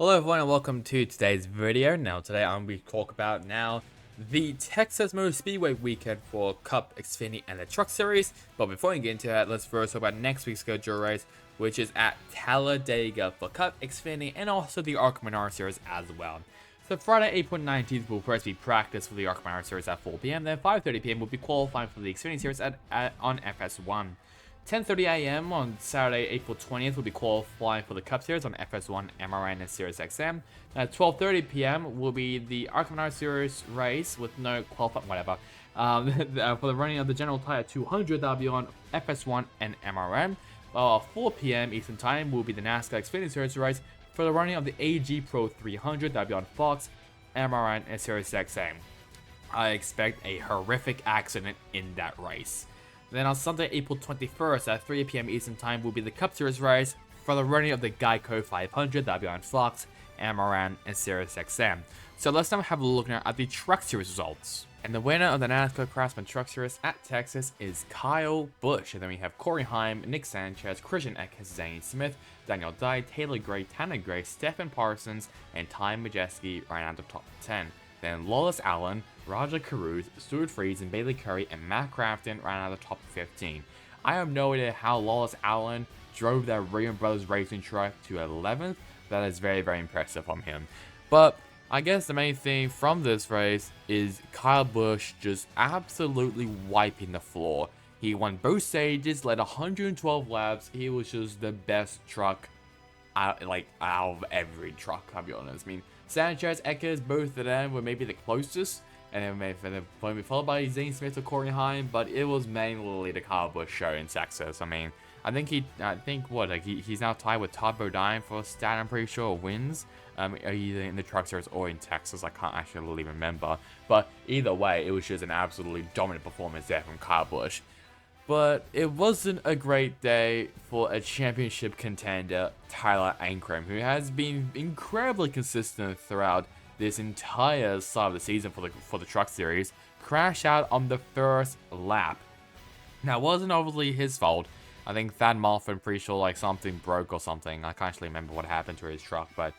Hello everyone and welcome to today's video. Now today I'm going to talk about the Texas Motor Speedway weekend for Cup, Xfinity and the Truck Series. But before we get into that, let's first talk about next week's schedule race, which is at Talladega for Cup, Xfinity and also the ARCA Menard Series as well. So Friday, April 19th will first be practice for the ARCA Menard Series at 4 PM. Then 5:30 PM will be qualifying for the Xfinity Series on FS1. 10:30 AM on Saturday, April 20th will be qualifying for the Cup Series on FS1, MRN, and Sirius XM. At 12:30 PM will be the ARCA Menard Series race with no qualifying, whatever. For the running of the General Tire 200, that'll be on FS1 and MRN. 4 PM Eastern Time will be the NASCAR Xfinity Series race for the running of the AG Pro 300, that'll be on Fox, MRN, and Sirius XM. I expect a horrific accident in that race. Then on Sunday, April 21st at 3 PM Eastern Time will be the Cup Series race for the running of the Geico 500, that'll be on Fox, MRN, and Sirius XM. So let's now have a look now at the Truck Series results. And the winner of the NASCAR Craftsman Truck Series at Texas is Kyle Busch. And then we have Corey Heim, Nick Sanchez, Christian Eckes, Zane Smith, Daniel Dye, Taylor Gray, Tanner Gray, Stephen Parsons, and Ty Majeski right out the top 10. Then Lawless Allen, Roger Caruth, Stuart Freeze, and Bailey Curry, and Matt Crafton right out of the top 15. I have no idea how Lawless Allen drove that Williams Brothers racing truck to 11th. That is very, very impressive from him. But I guess the main thing from this race is Kyle Busch just absolutely wiping the floor. He won both stages, led 112 laps. He was just the best truck out of every truck, I'll be honest. I mean, Sanchez, Eckes, both of them were maybe the closest, and then followed by Zane Smith or Corey Heim, but it was mainly the Kyle Busch show in Texas. I mean, he's now tied with Todd Bodine for a stat, I'm pretty sure, wins, either in the Truck Series or in Texas. I can't actually really remember, but either way, it was just an absolutely dominant performance there from Kyle Busch. But it wasn't a great day for a championship contender, Tyler Ankrum, who has been incredibly consistent throughout this entire start of the season for the Truck Series. Crashed out on the first lap. Now, it wasn't obviously his fault. I think Thad Marfin, pretty sure something broke or something. I can't actually remember what happened to his truck, but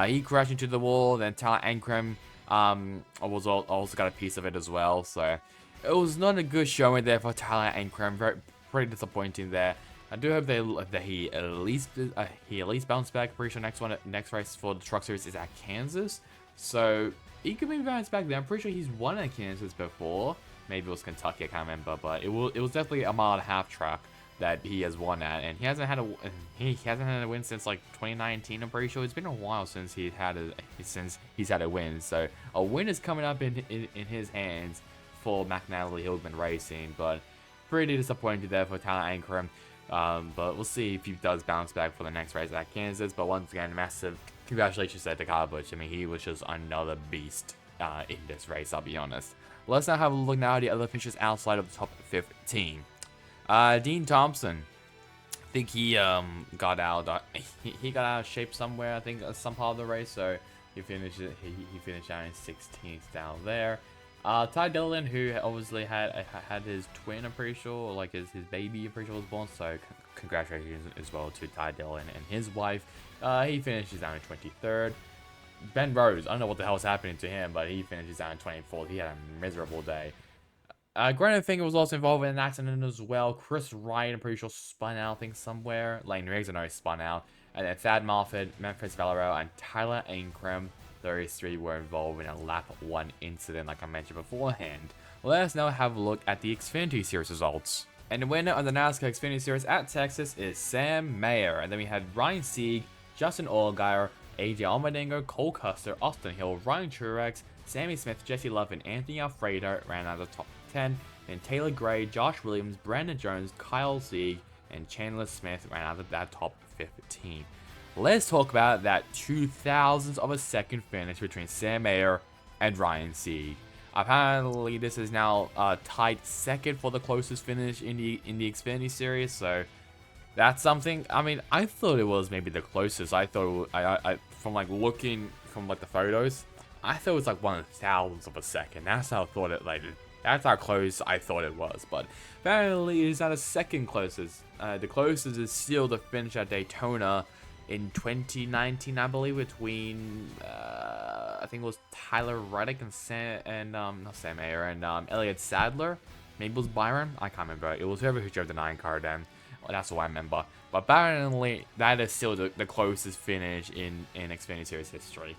he crashed into the wall. Then Tyler Ankrum also got a piece of it as well, so it was not a good showing there for Tyler Ankrum. Pretty disappointing there. I do hope that he at least bounced back. Pretty sure next race for the Truck Series is at Kansas, so he could maybe bounce back there. I'm pretty sure he's won at Kansas before. Maybe it was Kentucky, I can't remember, but it was definitely a mile and a half track that he has won at, and he hasn't had a win since 2019. I'm pretty sure it's been a while since he's had a win. So a win is coming up in his hands for McNally Hillman Racing, but pretty disappointed there for Tyler Ankrum. But we'll see if he does bounce back for the next race at Kansas. But once again, massive congratulations to Kyle Busch. I mean, he was just another beast in this race, I'll be honest. Let's now have a look now at the other finishers outside of the top 15. Dean Thompson, I think he got out of shape somewhere, I think, some part of the race, so he finished out in 16th down there. Ty Dillon, who obviously had his twin, I'm pretty sure, his baby, I'm pretty sure, was born, so congratulations as well to Ty Dillon and his wife. He finishes down in 23rd. Ben Rose, I don't know what the hell's happening to him, but he finishes down in 24th. He had a miserable day. Granted Finger was also involved in an accident as well. Chris Wright, I'm pretty sure, spun out, I think, somewhere. Lane Riggs, I know, spun out. And then Thad Marfin, Memphis Valero, and Tyler Ankrum, those three were involved in a lap 1 incident, like I mentioned beforehand. Let us now have a look at the Xfinity Series results. And the winner of the NASCAR Xfinity Series at Texas is Sam Mayer. And then we had Ryan Sieg, Justin Allgaier, AJ Allmendinger, Cole Custer, Austin Hill, Ryan Truex, Sammy Smith, Jesse Love, and Anthony Alfredo ran out of the top 10. Then Taylor Gray, Josh Williams, Brandon Jones, Kyle Sieg, and Chandler Smith ran out of that top 15. Let's talk about that 2,000th of a second finish between Sam Mayer and Ryan Sieg. Apparently, this is now tied second for the closest finish in the Xfinity Series, so that's something. I mean, I thought it was maybe the closest. I thought from looking from the photos, I thought it was 1,000th of a second. That's how I thought it that's how close I thought it was. But apparently, it's not a second closest. The closest is still the finish at Daytona in 2019, I believe, between I think it was Tyler Reddick and not Sam Ayer and Elliott Sadler. Maybe it was Byron. I can't remember. It was whoever who drove the 9 car then. Well, that's what I remember. But apparently, that is still the closest finish in Xfinity Series history.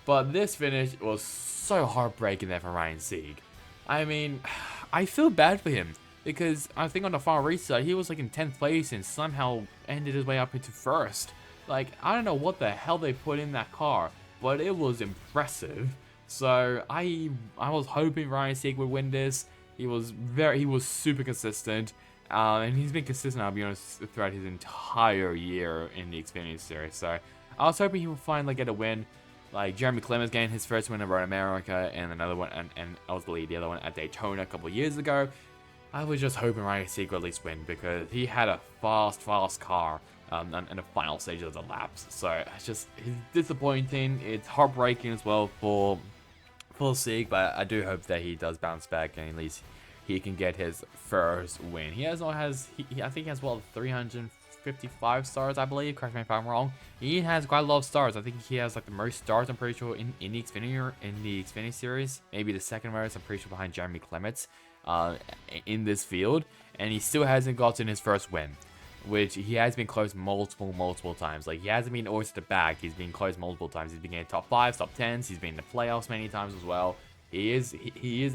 But this finish was so heartbreaking there for Ryan Sieg. I mean, I feel bad for him because I think on the final restart he was like in 10th place and somehow ended his way up into 1st. Like, I don't know what the hell they put in that car, but it was impressive. So I was hoping Ryan Sieg would win this. He was super consistent, and he's been consistent, I'll be honest, throughout his entire year in the Xfinity Series. So I was hoping he would finally get a win. Like Jeremy Clemens getting his first win in Road America, and another one, and ultimately the other one at Daytona a couple of years ago. I was just hoping Ryan Sieg would at least win because he had a fast car in the final stages of the laps. So it's disappointing. It's heartbreaking as well for Sieg, but I do hope that he does bounce back and at least he can get his first win. I think he has 355 stars, I believe. Correct me if I'm wrong. He has quite a lot of stars. I think he has like the most stars, I'm pretty sure, in the Xfinity series. Maybe the second most, I'm pretty sure, behind Jeremy Clements in this field. And he still hasn't gotten his first win, which he has been close multiple times. Like, he hasn't been always at the back. He's been close multiple times. He's been in top 5s, top 10s. He's been in the playoffs many times as well. He is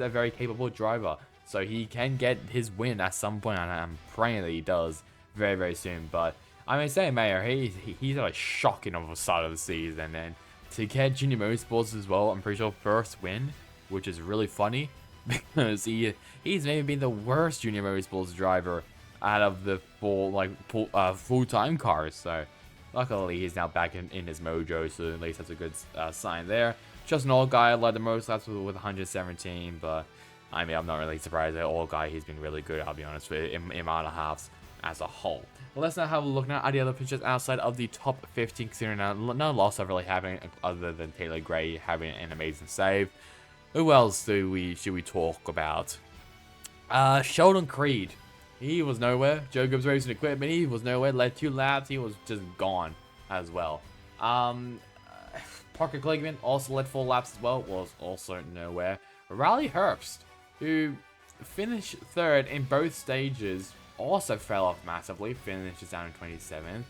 a very capable driver. So he can get his win at some point, and I'm praying that he does very, very soon. But I mean, Sam Mayer, he's at a shocking of a start of the season, and to get Junior Motorsports as well, I'm pretty sure first win, which is really funny because he's maybe been the worst Junior Motorsports driver out of the full-time cars. So luckily he's now back in his mojo, so at least that's a good sign there. Just an old guy led the most laps with 117, but I mean, I'm not really surprised at all guy. He's been really good, I'll be honest, in amount of halves as a whole. Well, let's now have a look now at the other pitchers outside of the top 15, considering no loss of really happening other than Taylor Gray having an amazing save. Who else should we talk about? Sheldon Creed. He was nowhere. Joe Gibbs Racing Equipment, he was nowhere. Led 2 laps, he was just gone as well. Parker Kligerman also led 4 laps as well, was also nowhere. Riley Herbst, who finished 3rd in both stages, also fell off massively, finishes down in 27th.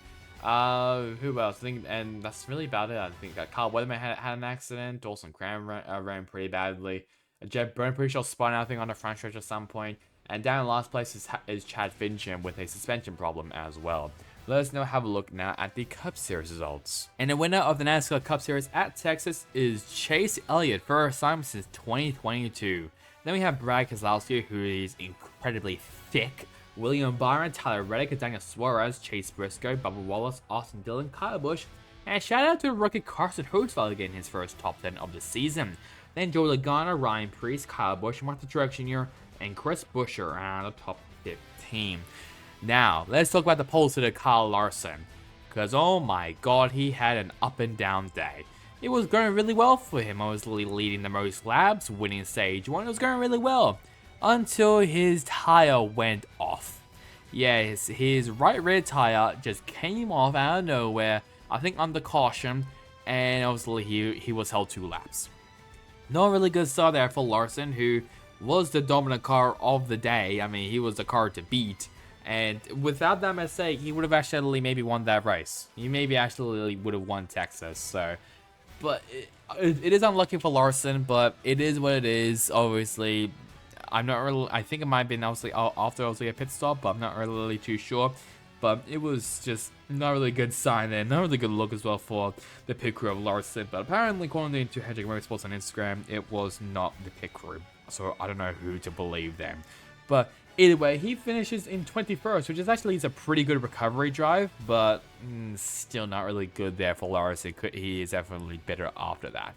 Who else? I think, and that's really about it. I think that Kyle Weatherman had an accident. Dawson Cram ran pretty badly. Jeb Byrne pretty sure spun out, I think, on the front stretch at some point. And down in last place is Chad Fincham with a suspension problem as well. Let us now have a look now at the Cup Series results. And the winner of the NASCAR Cup Series at Texas is Chase Elliott, first time since 2022. Then we have Brad Keselowski, who is incredibly thick. William Byron, Tyler Reddick, Daniel Suarez, Chase Briscoe, Bubba Wallace, Austin Dillon, Kyle Busch, and shout out to rookie Carson Hocefeller getting his first top 10 of the season. Then Joe Logano, Ryan Preece, Kyle Busch, Martha Truex Jr., and Chris Buescher are out of the top 15. Now, let's talk about the polls to Kyle Larson, because oh my god, he had an up and down day. It was going really well for him. I was leading the most laps, winning stage 1. It was going really well until his tire went off. Yes, his right rear tire just came off out of nowhere, I think under caution, and obviously he was held 2 laps. Not really good start there for Larson, who was the dominant car of the day. I mean, he was the car to beat. And without that mistake, he would have actually maybe won that race. He maybe actually would have won Texas. So, but it is unlucky for Larson, but it is what it is. Obviously, I'm not really. I think it might have been obviously after a pit stop, but I'm not really too sure. But it was just not really a good sign and not really good look as well for the pit crew of Larson. But apparently, according to Hedgehog Motorsports on Instagram, it was not the pit crew. So I don't know who to believe then. But either way, he finishes in 21st, which is actually a pretty good recovery drive, but still not really good there for Larson. He is definitely better after that.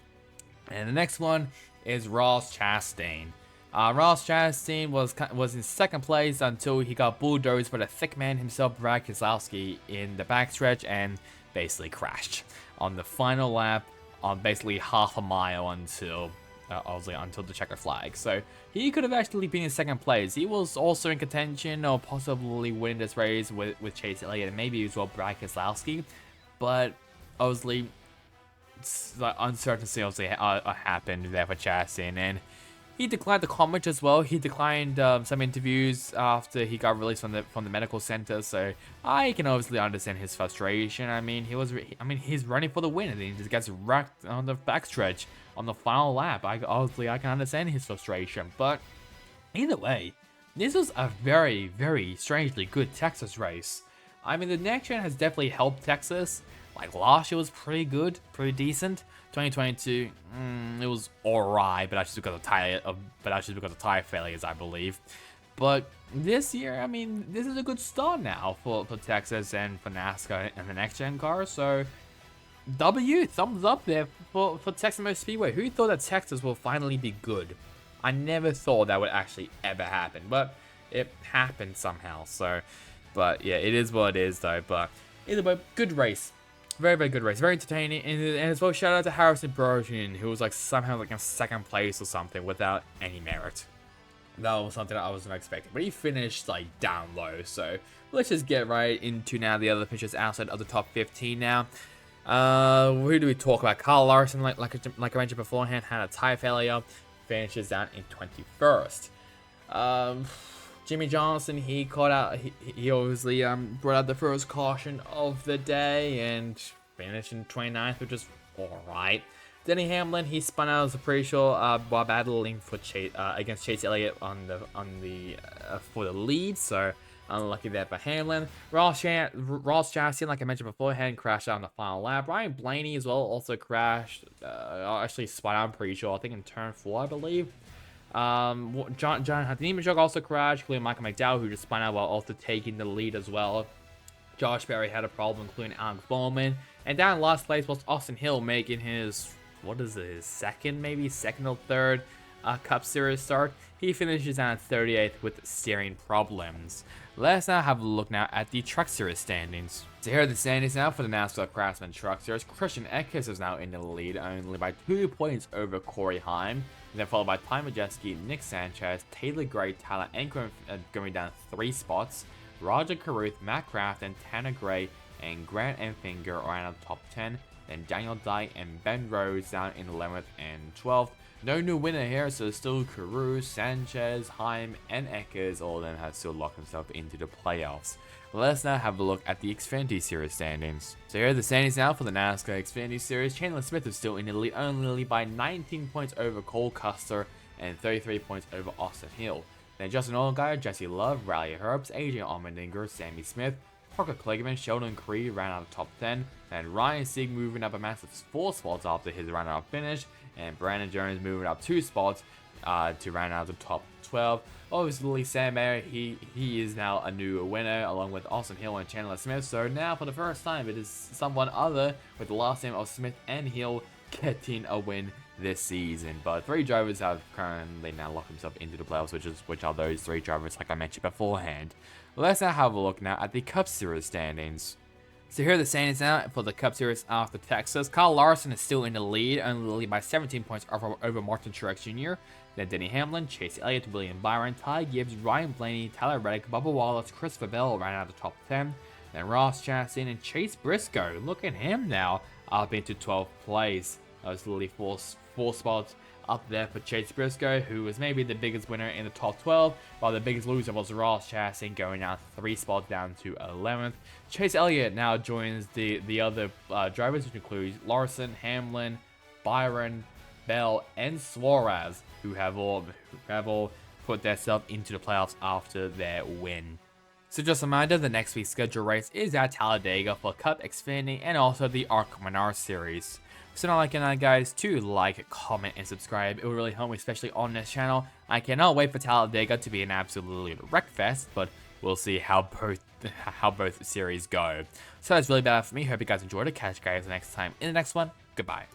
And the next one is Ross Chastain. Ross Chastain was in 2nd place until he got bulldozed by the thick man himself, Brad Keselowski, in the backstretch and basically crashed on the final lap on basically half a mile until the checker flag. So he could have actually been in 2nd place. He was also in contention or possibly winning this race with Chase Elliott and maybe as well Brad Keselowski. but obviously like uncertainty obviously happened there for Chastain, and he declined the comment as well. He declined some interviews after he got released from the medical center. So I can obviously understand his frustration. I mean, he's running for the win, and then he just gets wrecked on the backstretch on the final lap. I can understand his frustration, but either way, this was a very, very strangely good Texas race. I mean, the next gen has definitely helped Texas. Like last year was pretty good, pretty decent. 2022, it was alright, but that's just because of tire failures, I believe. But this year, I mean, this is a good start now for Texas and for NASCAR and the next gen cars. So thumbs up there for Texas Motor Speedway. Who thought that Texas will finally be good? I never thought that would actually ever happen, but it happened somehow. So, but yeah, it is what it is though. But either way, good race. Very, very good race. Very entertaining. And as well, shout out to Harrison Burton, who was like somehow like in second place or something without any merit. That was something that I wasn't expecting. But he finished like down low. So let's just get right into now the other pitchers outside of the top 15 now. Who do we talk about? Kyle Larson, like I mentioned beforehand, had a tire failure. Finishes down in 21st. Jimmy Johnson, he caught out. He obviously brought out the first caution of the day and finished in 29th, which is all right. Denny Hamlin, he spun out as a pre-show while battling for against Chase Elliott for the lead. So unlucky there for Hamlin. Ross Chastain, like I mentioned beforehand, crashed out on the final lap. Ryan Blaney as well also crashed. Actually spun out pre-show, I think in turn 4, I believe. John Nemechuk also crashed, including Michael McDowell, who just spun out while also taking the lead as well. Josh Berry had a problem, including Alex Bowman. And down in last place was Austin Hill, making his, his second or third Cup Series start. He finishes down at 38th with steering problems. Let's now have a look now at the Truck Series standings. So here are the standings now for the NASCAR Craftsman Truck Series. Christian Eckes is now in the lead, only by 2 points over Corey Heim. And then followed by Ty Majeski, Nick Sanchez, Taylor Gray, Tyler Ankrum going down 3 spots. Roger Carruth, Matt Kraft, and Tanner Gray and Grant Enfinger are out of the top 10. Then Daniel Dye and Ben Rhodes down in 11th and 12th. No new winner here, so still Carruth, Sanchez, Heim, and Eckes. All of them have still locked themselves into the playoffs. Let's now have a look at the Xfinity Series standings. So here are the standings now for the NASCAR Xfinity Series. Chandler Smith is still in the lead, only by 19 points over Cole Custer and 33 points over Austin Hill. Then Justin Allgaier, Jesse Love, Riley Herbst, AJ Allmendinger, Sammy Smith, Parker Kligerman, Sheldon Creed ran out of top 10, and Ryan Sieg moving up a massive 4 spots after his run-out finish, and Brandon Jones moving up 2 spots to round out the top 12. Obviously, Sam Mayer, he is now a new winner, along with Austin Hill and Chandler Smith. So now, for the first time, it is someone other with the last name of Smith and Hill getting a win this season. But 3 drivers have currently now locked themselves into the playoffs, which are those 3 drivers, like I mentioned beforehand. Let's now have a look now at the Cup Series standings. So here are the standings now for the Cup Series after Texas. Kyle Larson is still in the lead, only by 17 points over Martin Truex Jr. Then Denny Hamlin, Chase Elliott, William Byron, Ty Gibbs, Ryan Blaney, Tyler Reddick, Bubba Wallace, Christopher Bell ran out of the top 10. Then Ross Chastain and Chase Briscoe, look at him now, up into 12th place. That was literally 4 spots up there for Chase Briscoe, who was maybe the biggest winner in the top 12, while the biggest loser was Ross Chastain, going out 3 spots down to 11th. Chase Elliott now joins the other drivers, which include Larson, Hamlin, Byron, Bell, and Suarez, who have all put themselves into the playoffs after their win. So just a reminder, the next week's scheduled race is at Talladega for Cup, Xfinity, and also the ARC Menard Series. So not like that, guys, to like, comment, and subscribe. It will really help me, especially on this channel. I cannot wait for Talladega to be an absolute wreckfest, but we'll see how both series go. So that's really bad for me. Hope you guys enjoyed it. Catch you guys next time in the next one. Goodbye.